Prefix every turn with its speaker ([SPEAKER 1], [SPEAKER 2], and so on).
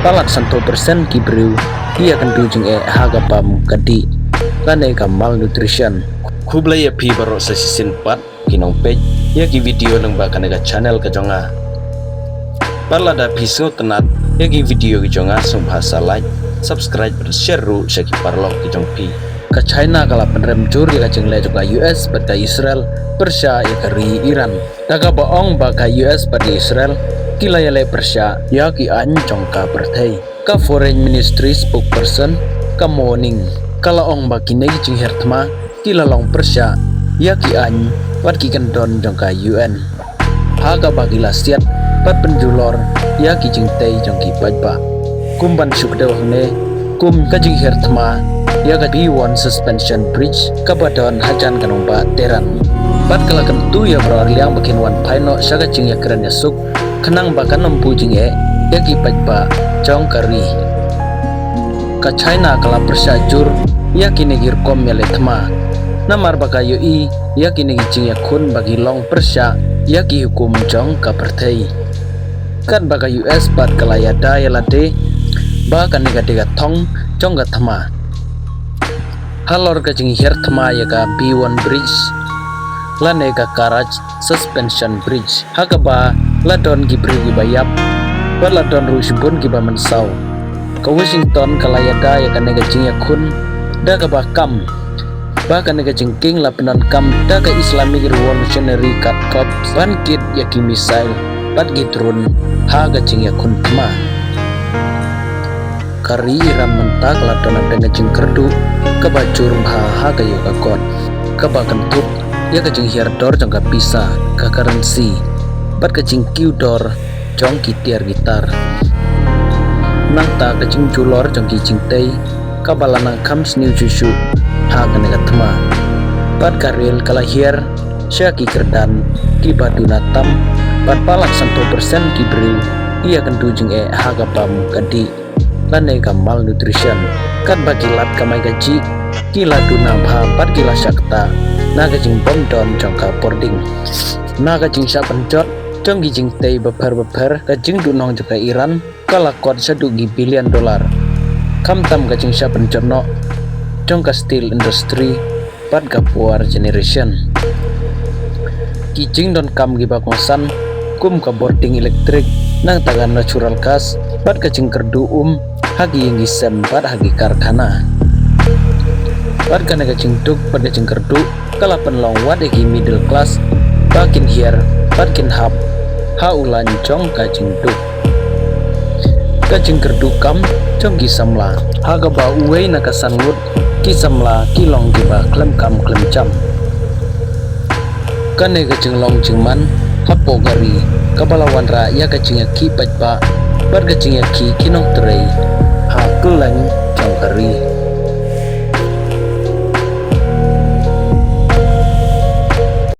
[SPEAKER 1] palak santo persen kibriu ia kan dujing hagapam kadi lane ka malnutrition kublaya pi barok sa sisin pat kinong page ya ki video nang ba kanega channel ka jonga parla da piso tenat ya ki video ki jonga sum bahasa like subscribe dan share ru syaki parlok ki jong pi ka China kala penrem jur ya ka jengle juga US pada Israel Persia ya kari Iran daga baong ba ka US pada Israel kila ya le Persia ya ki an jongka perthai ka foreign ministry spokesperson ka morning kala ong ba kinai jing hertma kila long Persia ya ki an wat ki kan don jongka UN haga bagila siat pat penjulor ya ki jing tei jongki pajba kumban sukdew ne kum ka jing hertma ya ka B1 suspension bridge ka badon hajan kanong ba teran pat kala kan tu ya bro liang bakin wan paino syaga jing ya keren ya suk kenang bakan nempu jing ya ki pajba jong kari ka China kala Persia jur ya kini girkom ya letma namar baka yoi ya kini jing ya kun bagi long Persia ya ki hukum jong ka perthai kan baka US pat kala ya da ya lade ba kan nega dega thong jong ga thama halor ka jing her thama ya ka B1 bridge lane ka Karaj suspension bridge hakaba ladon gibri gibayap ladon rusbun gibaman saw ka Washington kala ya da ya kan nega jing ya kun da ka bakam bahkan nega jengking lapenan kam daga Islamic Revolutionary Guard Corps ban kit yaki misail pat gitrun haga jing yakun tma kari Iran mentak ladon ada jeng kerdu kebacur haga yoga kon kebakan tup ya kejeng hiardor jangka pisa ka currency pat kejeng kiudor jong kitiar gitar nang ta kejeng julor jong kijing tei kabalanang kams new jushu haga nega tma pat karil kalahir syaki kerdan kibaduna tam pat palak santo persen kibriu ia kan tujing haga pam kadi lane ka malnutrition kan bagilat kamai gaji kila duna bha pat kila syakta naga jing bom don jongka boarding naga jing syapenjot jong gijing tei beper ka jing dunong juga Iran kala kod sadugi bilion dolar kam tam ka jing syapenjot no jongka steel industry pat kapuar generation kijing don kam giba kosan kum ka boarding elektrik nang tagan natural gas pat kajing kerdu hagi yang gisem pat hagi karkhana pat kana kajing duk pat kajing kerdu kalapan long wat egi middle class bakin hier pat kin hap haulan jong kajing duk kajing kerdu kam jong gisamla haga ba uwei nakasangut kisamla kilong giba klem kam klem jam kane kajing long jingman hapo gari kabalawan ra ya kajing ki pajba bar kajing ki kinong trei ha kulang